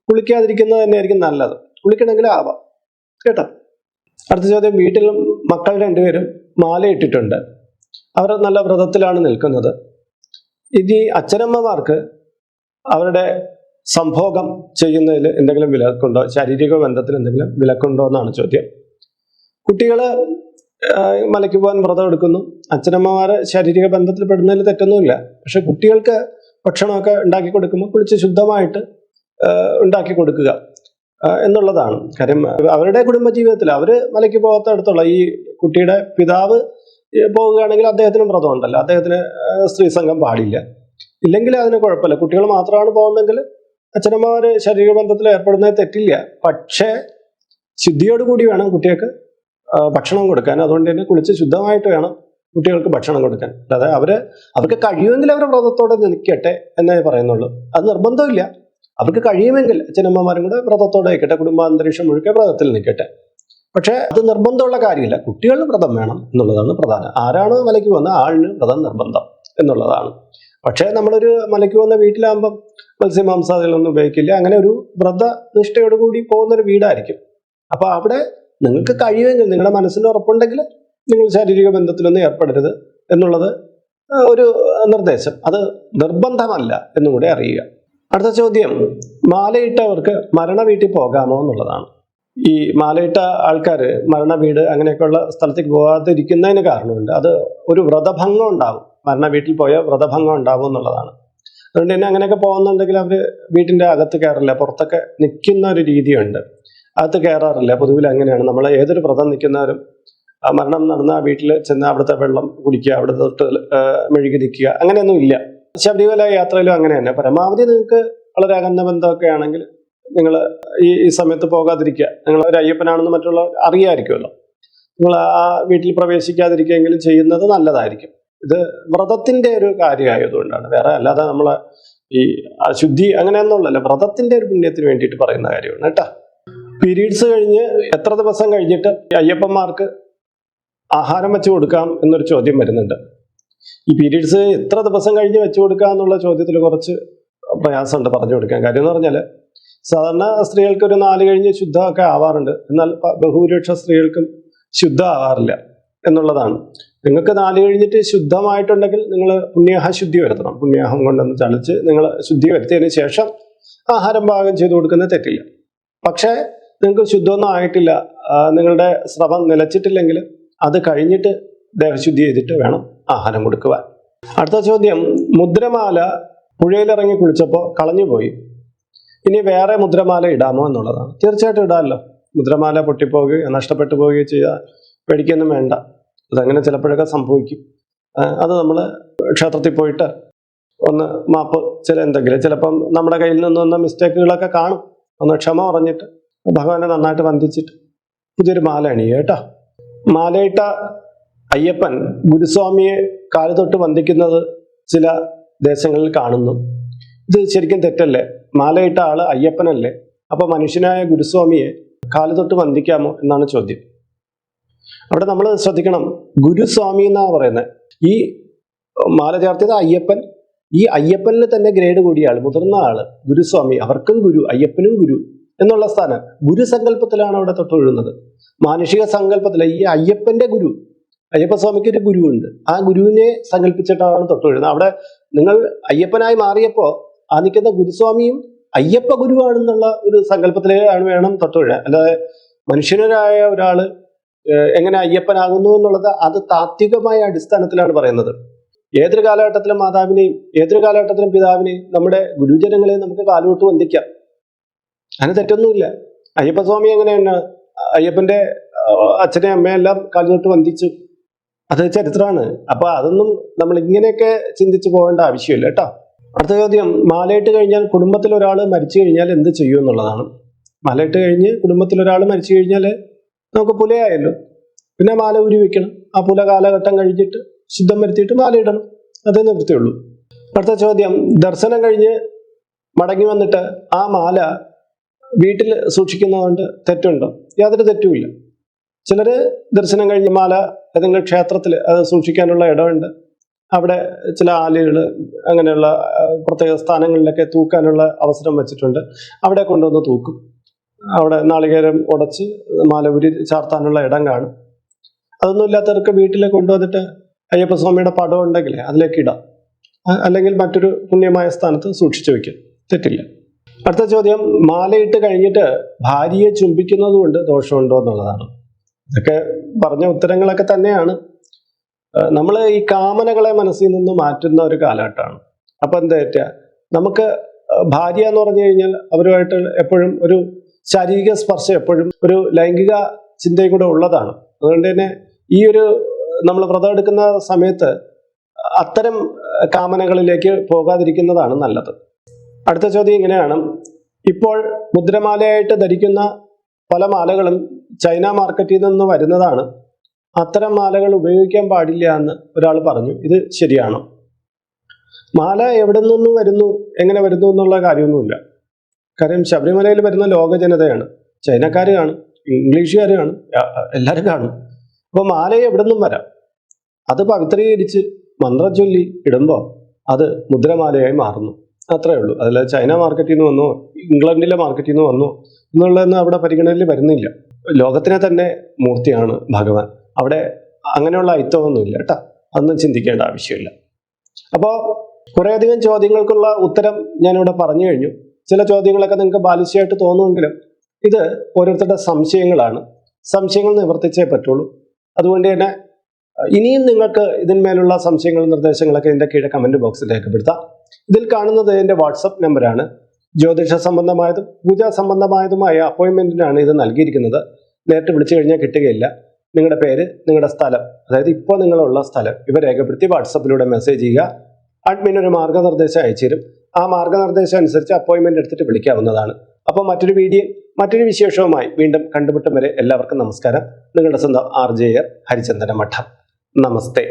കുളിക്കാതിരിക്കുന്നത് തന്നെയായിരിക്കും നല്ലത്. കുളിക്കണമെങ്കിൽ ആവാം കേട്ടോ. അടുത്ത ചോദ്യം, വീട്ടിൽ മക്കൾ രണ്ടുപേരും മാലയിട്ടിട്ടുണ്ട്, അവർ നല്ല വ്രതത്തിലാണ് നിൽക്കുന്നത്. ഇനി അച്ഛനമ്മമാർക്ക് അവരുടെ സംഭോഗം ചെയ്യുന്നതിൽ എന്തെങ്കിലും വിലക്കുണ്ടോ? ശാരീരിക ബന്ധത്തിൽ എന്തെങ്കിലും വിലക്കുണ്ടോ എന്നാണ് ചോദ്യം. കുട്ടികൾ മലയ്ക്ക് പോകാൻ വ്രതം എടുക്കുന്നു, അച്ഛനമ്മമാർ ശാരീരിക ബന്ധത്തിൽ പെടുന്നതിൽ തെറ്റൊന്നുമില്ല. പക്ഷെ കുട്ടികൾക്ക് ഭക്ഷണമൊക്കെ ഉണ്ടാക്കി കൊടുക്കുമ്പോൾ കുളിച്ച് ശുദ്ധമായിട്ട് ഉണ്ടാക്കി കൊടുക്കുക എന്നുള്ളതാണ് കാര്യം. അവരുടെ കുടുംബജീവിതത്തിൽ അവർ മലയ്ക്ക് പോകാത്തടത്തുള്ള ഈ കുട്ടിയുടെ പിതാവ് പോവുകയാണെങ്കിൽ അദ്ദേഹത്തിന് വ്രതം ഉണ്ടല്ലോ, അദ്ദേഹത്തിന് സ്ത്രീ സംഘം പാടില്ല. ഇല്ലെങ്കിൽ അതിന് കുഴപ്പമില്ല. കുട്ടികൾ മാത്രമാണ് പോകുന്നതെങ്കിൽ അച്ഛനമ്മമാർ ശാരീരിക ബന്ധത്തിൽ ഏർപ്പെടുന്നത് തെറ്റില്ല. പക്ഷേ ശുദ്ധിയോടുകൂടി വേണം കുട്ടികൾക്ക് ഭക്ഷണം കൊടുക്കാൻ. അതുകൊണ്ട് തന്നെ കുളിച്ച് ശുദ്ധമായിട്ട് വേണം കുട്ടികൾക്ക് ഭക്ഷണം കൊടുക്കാൻ. അതായത് അവർക്ക് കഴിയുമെങ്കിൽ അവർ വ്രതത്തോടെ നിൽക്കട്ടെ എന്നേ പറയുന്നുള്ളൂ. അത് നിർബന്ധമില്ല. അവർക്ക് കഴിയുമെങ്കിൽ അച്ഛനമ്മമാരും കൂടെ വ്രതത്തോടെ നിൽക്കട്ടെ, കുടുംബാന്തരീക്ഷം മുഴുക്കെ വ്രതത്തിൽ നിൽക്കട്ടെ. പക്ഷെ അത് നിർബന്ധമുള്ള കാര്യമില്ല. കുട്ടികളിൽ വ്രതം വേണം എന്നുള്ളതാണ് പ്രധാനം. ആരാണ് മലയ്ക്ക് പോകുന്ന ആളിന് വ്രതം നിർബന്ധം എന്നുള്ളതാണ്. പക്ഷേ നമ്മളൊരു മലയ്ക്ക് പോകുന്ന വീട്ടിലാകുമ്പം മത്സ്യമാംസാദികളൊന്നും ഉപയോഗിക്കില്ല. അങ്ങനെ ഒരു വ്രതനിഷ്ഠയോടുകൂടി പോകുന്നൊരു വീടായിരിക്കും. അപ്പൊ അവിടെ നിങ്ങൾക്ക് കഴിയുമെങ്കിൽ, നിങ്ങളുടെ മനസ്സിന് ഉറപ്പുണ്ടെങ്കിൽ നിങ്ങൾ ശാരീരിക ബന്ധത്തിലൊന്നും ഏർപ്പെടരുത് എന്നുള്ളത് ഒരു നിർദ്ദേശം. അത് നിർബന്ധമല്ല എന്നും കൂടെ അറിയുക. അടുത്ത ചോദ്യം, മാലയിട്ടവർക്ക് മരണ വീട്ടിൽ പോകാമോ എന്നുള്ളതാണ്. ഈ മാലയിട്ട ആൾക്കാർ മരണ വീട് അങ്ങനെയൊക്കെയുള്ള സ്ഥലത്തേക്ക് പോകാതിരിക്കുന്നതിന് കാരണമുണ്ട്. അത് ഒരു വ്രതഭംഗം ഉണ്ടാവും. മരണ വീട്ടിൽ പോയ വ്രതഭംഗം ഉണ്ടാവും എന്നുള്ളതാണ്. അതുകൊണ്ട് തന്നെ അങ്ങനെയൊക്കെ പോകുന്നുണ്ടെങ്കിൽ അവർ വീട്ടിൻ്റെ അകത്ത് കയറില്ല, പുറത്തൊക്കെ നിൽക്കുന്ന ഒരു രീതിയുണ്ട്. അകത്ത് കയറാറില്ല. പൊതുവിൽ അങ്ങനെയാണ്. നമ്മൾ ഏതൊരു വ്രതം നിൽക്കുന്നവരും മരണം നടന്ന വീട്ടിൽ ചെന്ന് അവിടുത്തെ വെള്ളം കുടിക്കുക, അവിടെ തൊട്ട് മെഴുകി നിൽക്കുക, അങ്ങനെയൊന്നും ഇല്ല. ശബരിമല യാത്രയിലും അങ്ങനെ തന്നെ. പരമാവധി നിങ്ങൾക്ക് വളരെ അകന്ന ബന്ധമൊക്കെ ആണെങ്കിൽ നിങ്ങൾ ഈ സമയത്ത് പോകാതിരിക്കുക. നിങ്ങൾ ഒരു അയ്യപ്പനാണെന്ന് മറ്റുള്ളവർ അറിയാമായിരിക്കുമല്ലോ. നിങ്ങൾ ആ വീട്ടിൽ പ്രവേശിക്കാതിരിക്കുകയെങ്കിലും ചെയ്യുന്നത് നല്ലതായിരിക്കും. ഇത് വ്രതത്തിന്റെ ഒരു കാര്യമായതുകൊണ്ടാണ്, വേറെ അല്ലാതെ നമ്മളെ ഈ അശുദ്ധി അങ്ങനെയൊന്നുമല്ലല്ലോ. വ്രതത്തിന്റെ ഒരു പുണ്യത്തിന് വേണ്ടിയിട്ട് പറയുന്ന കാര്യമാണ് കേട്ടോ. പീരീഡ്സ് കഴിഞ്ഞ് എത്ര ദിവസം കഴിഞ്ഞിട്ട് അയ്യപ്പന്മാർക്ക് ആഹാരം വെച്ച് കൊടുക്കാം എന്നൊരു ചോദ്യം വരുന്നുണ്ട്. ഈ പീരീഡ്സ് എത്ര ദിവസം കഴിഞ്ഞ് വെച്ച് കൊടുക്കുക എന്നുള്ള ചോദ്യത്തിൽ കുറച്ച് പ്രയാസമുണ്ട് പറഞ്ഞു കൊടുക്കാൻ. കാര്യം എന്ന് പറഞ്ഞാൽ സാധാരണ സ്ത്രീകൾക്ക് ഒരു 4 കഴിഞ്ഞ് ശുദ്ധമൊക്കെ ആവാറുണ്ട്. എന്നാൽ ബഹുഭൂരിപക്ഷ സ്ത്രീകൾക്കും ശുദ്ധം ആവാറില്ല എന്നുള്ളതാണ്. നിങ്ങൾക്ക് 4 കഴിഞ്ഞിട്ട് ശുദ്ധമായിട്ടുണ്ടെങ്കിൽ നിങ്ങൾ പുണ്യാഹ ശുദ്ധി വരുത്തണം. പുണ്യാഹം കൊണ്ടൊന്ന് ചളിച്ച് നിങ്ങൾ ശുദ്ധി വരുത്തിയതിന് ശേഷം ആഹാരം പാകം ചെയ്ത് കൊടുക്കുന്നത് തെറ്റില്ല. പക്ഷേ നിങ്ങൾക്ക് ശുദ്ധമൊന്നും ആയിട്ടില്ല, നിങ്ങളുടെ സ്രവം നിലച്ചിട്ടില്ലെങ്കിൽ അത് കഴിഞ്ഞിട്ട് ദേഹശുദ്ധി ചെയ്തിട്ട് വേണം ആഹാരം കൊടുക്കുവാൻ. അടുത്ത ചോദ്യം, മുദ്രമാല പുഴയിലിറങ്ങി കുളിച്ചപ്പോൾ കളഞ്ഞുപോയി, ഇനി വേറെ മുദ്രമാല ഇടാമോ എന്നുള്ളതാണ്. തീർച്ചയായിട്ടും ഇടാമല്ലോ. മുദ്രമാല പൊട്ടിപ്പോവുകയോ നഷ്ടപ്പെട്ടു പോവുകയോ ചെയ്യാൻ പേടിക്കൊന്നും വേണ്ട. അതങ്ങനെ ചിലപ്പോഴൊക്കെ സംഭവിക്കും. അത് നമ്മൾ ക്ഷേത്രത്തിൽ പോയിട്ട് ഒന്ന് മാപ്പ് എന്തെങ്കിലും ചിലപ്പം നമ്മുടെ കയ്യിൽ നിന്ന് വന്ന മിസ്റ്റേക്കുകളൊക്കെ കാണും. ഒന്ന് ക്ഷമ പറഞ്ഞിട്ട് ഭഗവാനെ നന്നായിട്ട് വന്ദിച്ചിട്ട് പുതിയൊരു മാല അണിയുക കേട്ടോ. മാലയിട്ട അയ്യപ്പൻ ഗുരുസ്വാമിയെ കാല് തൊട്ട് വന്ദിക്കുന്നത് ചില ദേശങ്ങളിൽ കാണുന്നു. ഇത് ശരിക്കും തെറ്റല്ലേ? മാലയിട്ട ആള് അയ്യപ്പനല്ലേ? അപ്പൊ മനുഷ്യനായ ഗുരുസ്വാമിയെ കാല് തൊട്ട് വന്ദിക്കാമോ എന്നാണ് ചോദ്യം. അവിടെ നമ്മൾ ശ്രദ്ധിക്കണം, ഗുരുസ്വാമി എന്നാ പറയുന്നത്. ഈ മാല ചാർത്തിയത് അയ്യപ്പൻ. ഈ അയ്യപ്പനിൽ തന്നെ ഗ്രേഡ് കൂടിയ ആള്, മുതിർന്ന ആള് ഗുരുസ്വാമി. അവർക്കും ഗുരു, അയ്യപ്പനും ഗുരു എന്നുള്ള സ്ഥാനം. ഗുരുസങ്കല്പത്തിലാണ് അവിടെ തൊട്ടുവീഴുന്നത്. മാനുഷിക സങ്കല്പത്തില ഈ അയ്യപ്പന്റെ ഗുരു, അയ്യപ്പസ്വാമിക്ക് ഒരു ഗുരുവുണ്ട്. ആ ഗുരുവിനെ സങ്കല്പിച്ചിട്ടാണ് തൊട്ടുവീഴുന്നത്. അവിടെ നിങ്ങൾ അയ്യപ്പനായി മാറിയപ്പോ ആ നിൽക്കുന്ന ഗുരുസ്വാമിയും അയ്യപ്പ ഗുരുവാണെന്നുള്ള ഒരു സങ്കല്പത്തിലാണ് വേണം തൊട്ടുവീഴാൻ. അല്ലാതെ മനുഷ്യനായ ഒരാള് എങ്ങനെ അയ്യപ്പനാകുന്നു എന്നുള്ളത് അത് താത്വികമായ അടിസ്ഥാനത്തിലാണ് പറയുന്നത്. ഏതൊരു കാലഘട്ടത്തിലും മാതാവിനെയും ഏതൊരു കാലഘട്ടത്തിലും പിതാവിനെയും നമ്മുടെ ഗുരുജനങ്ങളെയും നമുക്ക് കാലുതൊട്ട് വന്ദിക്കാം. അതിന് തെറ്റൊന്നുമില്ല. അയ്യപ്പസ്വാമി എങ്ങനെയാണ് അയ്യപ്പന്റെ അച്ഛനെയും അമ്മയെല്ലാം കാലുതൊട്ട് വന്ദിച്ചു, അത് ചരിത്രമാണ്. അപ്പൊ അതൊന്നും നമ്മൾ ഇങ്ങനെയൊക്കെ ചിന്തിച്ചു പോകേണ്ട ആവശ്യമില്ല കേട്ടോ. അടുത്ത ചോദ്യം, മാലയിട്ട് കഴിഞ്ഞാൽ കുടുംബത്തിൽ ഒരാൾ മരിച്ചു കഴിഞ്ഞാൽ എന്ത് ചെയ്യും എന്നുള്ളതാണ്. മാലയിട്ട് കഴിഞ്ഞ് കുടുംബത്തിൽ ഒരാൾ മരിച്ചു കഴിഞ്ഞാൽ നമുക്ക് പുലയായല്ലോ, പിന്നെ മാല ഉരി വെക്കണം. ആ പുല കാലഘട്ടം കഴിഞ്ഞിട്ട് ശുദ്ധം വരുത്തിയിട്ട് മാല ഇടണം. അതേ നിവൃത്തിയുള്ളൂ. അടുത്ത ചോദ്യം, ദർശനം കഴിഞ്ഞ് മടങ്ങി വന്നിട്ട് ആ മാല വീട്ടിൽ സൂക്ഷിക്കുന്നതുകൊണ്ട് തെറ്റുണ്ടോ? യാതൊരു തെറ്റുമില്ല. ചിലര് ദർശനം കഴിഞ്ഞ് മാല ഏതെങ്കിലും ക്ഷേത്രത്തിൽ അത് സൂക്ഷിക്കാനുള്ള ഇടമുണ്ട്, അവിടെ ചില ആലുകൾ അങ്ങനെയുള്ള പ്രത്യേക സ്ഥാനങ്ങളിലൊക്കെ തൂക്കാനുള്ള അവസരം വെച്ചിട്ടുണ്ട്. അവിടെ കൊണ്ടുവന്ന് തൂക്കും. അവിടെ നാളികേരം ഉടച്ച് മാല ഉരി ചാർത്താനുള്ള ഇടം കാണും. അതൊന്നും ഇല്ലാത്തവർക്ക് വീട്ടിൽ കൊണ്ടുവന്നിട്ട് അയ്യപ്പസ്വാമിയുടെ പടം ഉണ്ടെങ്കിൽ അതിലേക്ക് ഇടാം, അല്ലെങ്കിൽ മറ്റൊരു പുണ്യമായ സ്ഥാനത്ത് സൂക്ഷിച്ചു വെക്കും, തെറ്റില്ല. അടുത്ത ചോദ്യം, മാലയിട്ട് കഴിഞ്ഞിട്ട് ഭാര്യയെ ചുംബിക്കുന്നത് കൊണ്ട് ദോഷമുണ്ടോ എന്നുള്ളതാണ്. ഇതൊക്കെ പറഞ്ഞ ഉത്തരങ്ങളൊക്കെ തന്നെയാണ്. നമ്മൾ ഈ കാമനകളെ മനസ്സിൽ നിന്ന് മാറ്റുന്ന ഒരു കാലഘട്ടമാണ്. അപ്പൊ എന്താ പറ്റുക, നമുക്ക് ഭാര്യ എന്ന് പറഞ്ഞു കഴിഞ്ഞാൽ അവരുമായിട്ട് എപ്പോഴും ഒരു ശാരീരിക സ്പർശം, എപ്പോഴും ഒരു ലൈംഗിക ചിന്തയും കൂടെ ഉള്ളതാണ്. അതുകൊണ്ട് തന്നെ ഈ ഒരു നമ്മൾ വ്രതം എടുക്കുന്ന സമയത്ത് അത്തരം കാമനകളിലേക്ക് പോകാതിരിക്കുന്നതാണ് നല്ലത്. അടുത്ത ചോദ്യം ഇങ്ങനെയാണ്, ഇപ്പോൾ മുദ്രമാലയായിട്ട് ധരിക്കുന്ന പല മാലകളും ചൈന മാർക്കറ്റിൽ നിന്ന് വരുന്നതാണ്. അത്തരം മാലകൾ ഉപയോഗിക്കാൻ പാടില്ല എന്ന് ഒരാൾ പറഞ്ഞു. ഇത് ശരിയാണോ? മാല എവിടെ നിന്നും വരുന്നു, എങ്ങനെ വരുന്നു എന്നുള്ള കാര്യമൊന്നുമില്ല. കാര്യം ശബരിമലയിൽ വരുന്ന ലോക ജനതയാണ്. ചൈനക്കാർ കാണും, ഇംഗ്ലീഷുകാർ കാണും, എല്ലാവരും കാണും. അപ്പോൾ മാല എവിടെ നിന്നും വരാം. അത് പവിത്രീകരിച്ച് മന്ത്രം ചൊല്ലി ഇടുമ്പോൾ അത് മുദ്രമാലയായി മാറുന്നു, അത്രേ ഉള്ളൂ. അതിൽ ചൈന മാർക്കറ്റിൽ നിന്ന് വന്നോ ഇംഗ്ലണ്ടിലെ മാർക്കറ്റിൽ നിന്ന് വന്നോ എന്നുള്ളതൊന്നും അവിടെ പരിഗണനയിൽ വരുന്നില്ല. ലോകത്തിനെ തന്നെ മൂർത്തിയാണ് ഭഗവാൻ. അവിടെ അങ്ങനെയുള്ള അയിത്തമൊന്നുമില്ല കേട്ടോ. അതൊന്നും ചിന്തിക്കേണ്ട ആവശ്യമില്ല. അപ്പോൾ കുറേയധികം ചോദ്യങ്ങൾക്കുള്ള ഉത്തരം ഞാനിവിടെ പറഞ്ഞു കഴിഞ്ഞു. ചില ചോദ്യങ്ങളൊക്കെ നിങ്ങൾക്ക് ബാലിശയായിട്ട് തോന്നുമെങ്കിലും ഇത് ഓരോരുത്തരുടെ സംശയങ്ങളാണ്. സംശയങ്ങൾ നിവർത്തിച്ചേ പറ്റുള്ളൂ. അതുകൊണ്ട് തന്നെ ഇനിയും നിങ്ങൾക്ക് ഇതിന്മേലുള്ള സംശയങ്ങളും നിർദ്ദേശങ്ങളൊക്കെ ഇതിൻ്റെ കീഴെ കമൻറ്റ് ബോക്സിൽ രേഖപ്പെടുത്താം. ഇതിൽ കാണുന്നത് എൻ്റെ വാട്സപ്പ് നമ്പറാണ്. ജ്യോതിഷ സംബന്ധമായതും പൂജാ സംബന്ധമായതുമായ അപ്പോയിൻമെൻറ്റിനാണ് ഇത് നൽകിയിരിക്കുന്നത്. നേരിട്ട് വിളിച്ചു കഴിഞ്ഞാൽ കിട്ടുകയില്ല. നിങ്ങളുടെ പേര്, നിങ്ങളുടെ സ്ഥലം, അതായത് ഇപ്പോൾ നിങ്ങളുള്ള സ്ഥലം ഇവ രേഖപ്പെടുത്തി വാട്സപ്പിലൂടെ മെസ്സേജ് ചെയ്യുക. അഡ്മിൻ ഒരു മാർഗ്ഗനിർദ്ദേശം അയച്ചു തരും. ആ മാർഗ്ഗനിർദ്ദേശം അനുസരിച്ച് അപ്പോയിൻമെൻ്റ് എടുത്തിട്ട് വിളിക്കാവുന്നതാണ്. അപ്പോൾ മറ്റൊരു വിശേഷവുമായി വീണ്ടും കണ്ടുമുട്ടും വരെ എല്ലാവർക്കും നമസ്കാരം. നിങ്ങളുടെ സ്വന്തം RJ ഹരിചന്ദന മഠം. നമസ്തേ.